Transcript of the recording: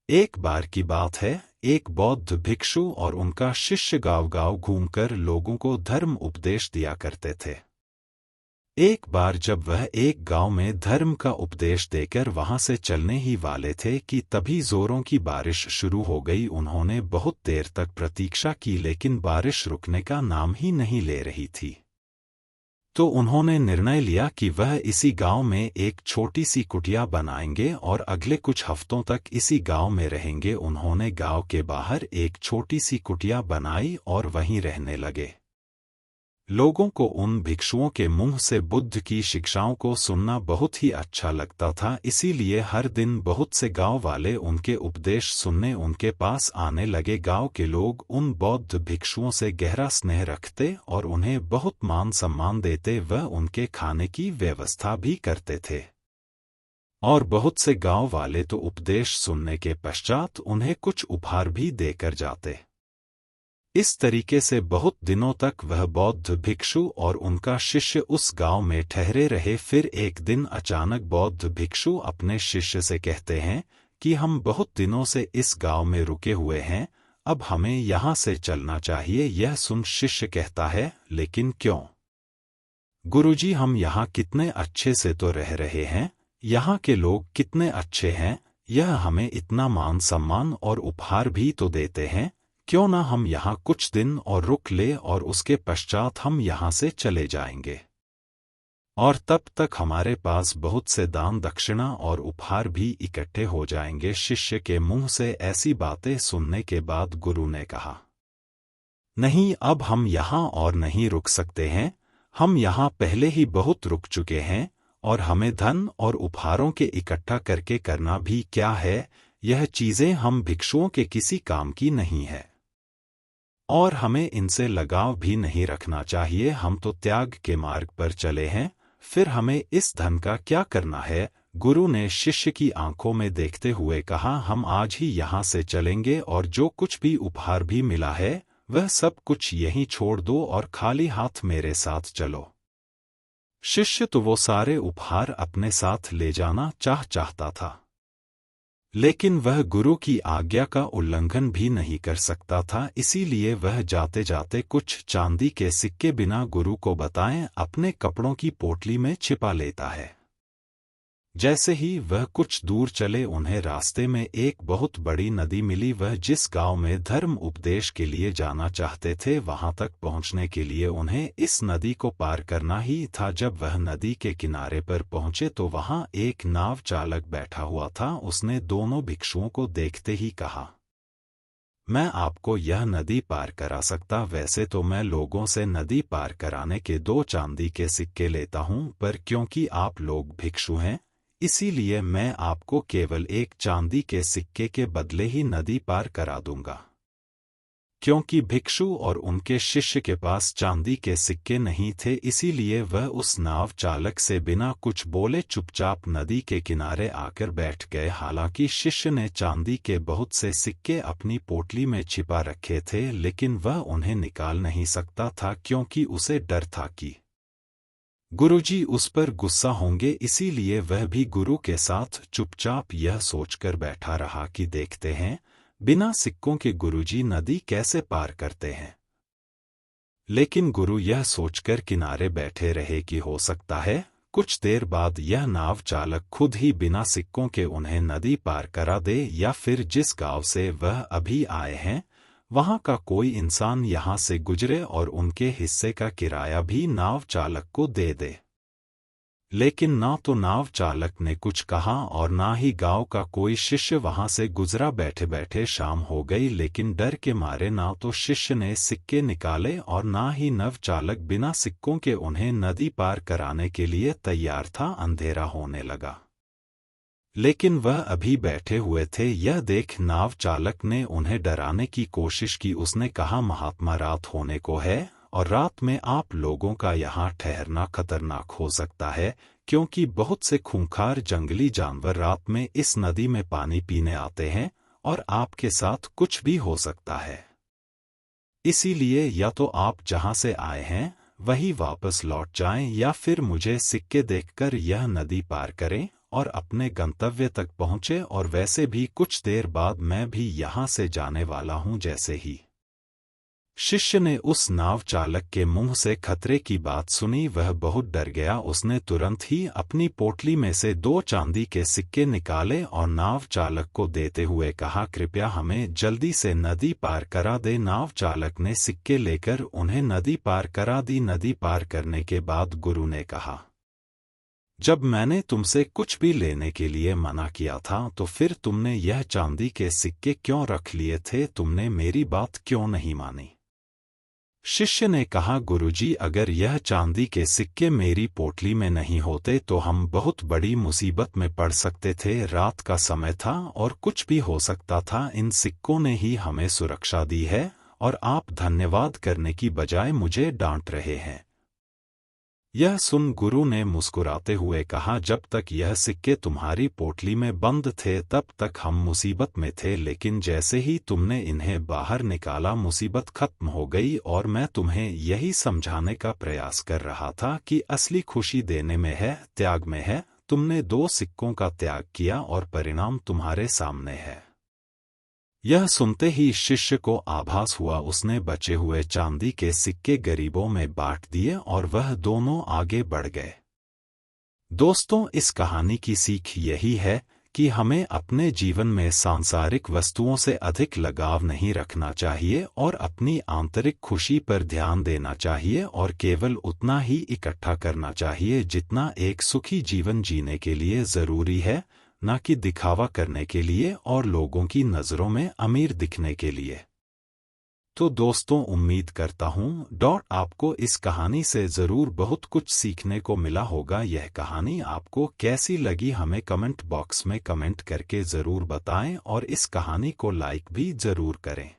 एक बार की बात है, एक बौद्ध भिक्षु और उनका शिष्य गांव-गांव घूमकर लोगों को धर्म उपदेश दिया करते थे। एक बार जब वह एक गांव में धर्म का उपदेश देकर वहां से चलने ही वाले थे कि तभी जोरों की बारिश शुरू हो गई। उन्होंने बहुत देर तक प्रतीक्षा की लेकिन बारिश रुकने का नाम ही नहीं ले रही थी। तो उन्होंने निर्णय लिया कि वह इसी गांव में एक छोटी सी कुटिया बनाएंगे और अगले कुछ हफ्तों तक इसी गांव में रहेंगे। उन्होंने गांव के बाहर एक छोटी सी कुटिया बनाई और वहीं रहने लगे। लोगों को उन भिक्षुओं के मुंह से बुद्ध की शिक्षाओं को सुनना बहुत ही अच्छा लगता था, इसीलिए हर दिन बहुत से गांव वाले उनके उपदेश सुनने उनके पास आने लगे। गांव के लोग उन बौद्ध भिक्षुओं से गहरा स्नेह रखते और उन्हें बहुत मान सम्मान देते। वह उनके खाने की व्यवस्था भी करते थे और बहुत से गांव वाले तो उपदेश सुनने के पश्चात उन्हें कुछ उपहार भी देकर जाते। इस तरीके से बहुत दिनों तक वह बौद्ध भिक्षु और उनका शिष्य उस गांव में ठहरे रहे। फिर एक दिन अचानक बौद्ध भिक्षु अपने शिष्य से कहते हैं कि हम बहुत दिनों से इस गांव में रुके हुए हैं, अब हमें यहाँ से चलना चाहिए। यह सुन शिष्य कहता है, लेकिन क्यों गुरुजी, हम यहाँ कितने अच्छे से तो रह रहे हैं, यहाँ के लोग कितने अच्छे हैं, यह हमें इतना मान सम्मान और उपहार भी तो देते हैं, क्यों ना हम यहाँ कुछ दिन और रुक ले और उसके पश्चात हम यहाँ से चले जाएंगे और तब तक हमारे पास बहुत से दान दक्षिणा और उपहार भी इकट्ठे हो जाएंगे। शिष्य के मुंह से ऐसी बातें सुनने के बाद गुरु ने कहा, नहीं, अब हम यहाँ और नहीं रुक सकते हैं, हम यहाँ पहले ही बहुत रुक चुके हैं और हमें धन और उपहारों के इकट्ठा करके करना भी क्या है, यह चीजें हम भिक्षुओं के किसी काम की नहीं है और हमें इनसे लगाव भी नहीं रखना चाहिए। हम तो त्याग के मार्ग पर चले हैं, फिर हमें इस धन का क्या करना है। गुरु ने शिष्य की आंखों में देखते हुए कहा, हम आज ही यहाँ से चलेंगे और जो कुछ भी उपहार भी मिला है वह सब कुछ यहीं छोड़ दो और खाली हाथ मेरे साथ चलो। शिष्य तो वो सारे उपहार अपने साथ ले जाना चाहता था, लेकिन वह गुरु की आज्ञा का उल्लंघन भी नहीं कर सकता था, इसीलिए वह जाते जाते कुछ चांदी के सिक्के बिना गुरु को बताएं अपने कपड़ों की पोटली में छिपा लेता है। जैसे ही वह कुछ दूर चले, उन्हें रास्ते में एक बहुत बड़ी नदी मिली। वह जिस गांव में धर्म उपदेश के लिए जाना चाहते थे, वहां तक पहुंचने के लिए उन्हें इस नदी को पार करना ही था। जब वह नदी के किनारे पर पहुंचे तो वहां एक नाव चालक बैठा हुआ था। उसने दोनों भिक्षुओं को देखते ही कहा, मैं आपको यह नदी पार करा सकता, वैसे तो मैं लोगों से नदी पार कराने के 2 चांदी के सिक्के लेता हूं, पर क्योंकि आप लोग भिक्षु हैं इसीलिए मैं आपको केवल 1 चांदी के सिक्के के बदले ही नदी पार करा दूंगा। क्योंकि भिक्षु और उनके शिष्य के पास चांदी के सिक्के नहीं थे, इसीलिए वह उस नाव चालक से बिना कुछ बोले चुपचाप नदी के किनारे आकर बैठ गए। हालांकि शिष्य ने चांदी के बहुत से सिक्के अपनी पोटली में छिपा रखे थे, लेकिन वह उन्हें निकाल नहीं सकता था क्योंकि उसे डर था कि गुरुजी उस पर गुस्सा होंगे, इसीलिए वह भी गुरु के साथ चुपचाप यह सोचकर बैठा रहा कि देखते हैं बिना सिक्कों के गुरुजी नदी कैसे पार करते हैं। लेकिन गुरु यह सोचकर किनारे बैठे रहे कि हो सकता है कुछ देर बाद यह नाव चालक खुद ही बिना सिक्कों के उन्हें नदी पार करा दे, या फिर जिस गांव से वह अभी आए हैं वहां का कोई इंसान यहां से गुजरे और उनके हिस्से का किराया भी नाव चालक को दे दे। लेकिन ना तो नाव चालक ने कुछ कहा और ना ही गांव का कोई शिष्य वहां से गुजरा। बैठे बैठे शाम हो गई, लेकिन डर के मारे ना तो शिष्य ने सिक्के निकाले और ना ही नव चालक बिना सिक्कों के उन्हें नदी पार कराने के लिए तैयार था। अंधेरा होने लगा, लेकिन वह अभी बैठे हुए थे। यह देख नाव चालक ने उन्हें डराने की कोशिश की। उसने कहा, महात्मा, रात होने को है और रात में आप लोगों का यहाँ ठहरना खतरनाक हो सकता है, क्योंकि बहुत से खूंखार जंगली जानवर रात में इस नदी में पानी पीने आते हैं और आपके साथ कुछ भी हो सकता है। इसीलिए या तो आप जहाँ से आए हैं वही वापस लौट जाएं, या फिर मुझे सिक्के देखकर यह नदी पार करें और अपने गंतव्य तक पहुंचे, और वैसे भी कुछ देर बाद मैं भी यहाँ से जाने वाला हूँ। जैसे ही शिष्य ने उस नाव चालक के मुंह से खतरे की बात सुनी, वह बहुत डर गया। उसने तुरंत ही अपनी पोटली में से 2 चांदी के सिक्के निकाले और नाव चालक को देते हुए कहा, कृपया हमें जल्दी से नदी पार करा दे। नाव चालक ने सिक्के लेकर उन्हें नदी पार करा दी। नदी पार करने के बाद गुरु ने कहा, जब मैंने तुमसे कुछ भी लेने के लिए मना किया था तो फिर तुमने यह चांदी के सिक्के क्यों रख लिए थे? तुमने मेरी बात क्यों नहीं मानी? शिष्य ने कहा, गुरुजी, अगर यह चांदी के सिक्के मेरी पोटली में नहीं होते तो हम बहुत बड़ी मुसीबत में पड़ सकते थे। रात का समय था और कुछ भी हो सकता था। इन सिक्कों ने ही हमें सुरक्षा दी है और आप धन्यवाद करने की बजाय मुझे डांट रहे हैं। यह सुन गुरु ने मुस्कुराते हुए कहा, जब तक यह सिक्के तुम्हारी पोटली में बंद थे तब तक हम मुसीबत में थे, लेकिन जैसे ही तुमने इन्हें बाहर निकाला मुसीबत खत्म हो गई। और मैं तुम्हें यही समझाने का प्रयास कर रहा था कि असली खुशी देने में है, त्याग में है। तुमने 2 सिक्कों का त्याग किया और परिणाम तुम्हारे सामने है। यह सुनते ही शिष्य को आभास हुआ। उसने बचे हुए चांदी के सिक्के गरीबों में बांट दिए और वह दोनों आगे बढ़ गए। दोस्तों, इस कहानी की सीख यही है कि हमें अपने जीवन में सांसारिक वस्तुओं से अधिक लगाव नहीं रखना चाहिए और अपनी आंतरिक खुशी पर ध्यान देना चाहिए, और केवल उतना ही इकट्ठा करना चाहिए जितना एक सुखी जीवन जीने के लिए ज़रूरी है, न कि दिखावा करने के लिए और लोगों की नज़रों में अमीर दिखने के लिए। तो दोस्तों, उम्मीद करता हूँ आपको इस कहानी से ज़रूर बहुत कुछ सीखने को मिला होगा। यह कहानी आपको कैसी लगी हमें कमेंट बॉक्स में कमेंट करके ज़रूर बताएं और इस कहानी को लाइक भी ज़रूर करें।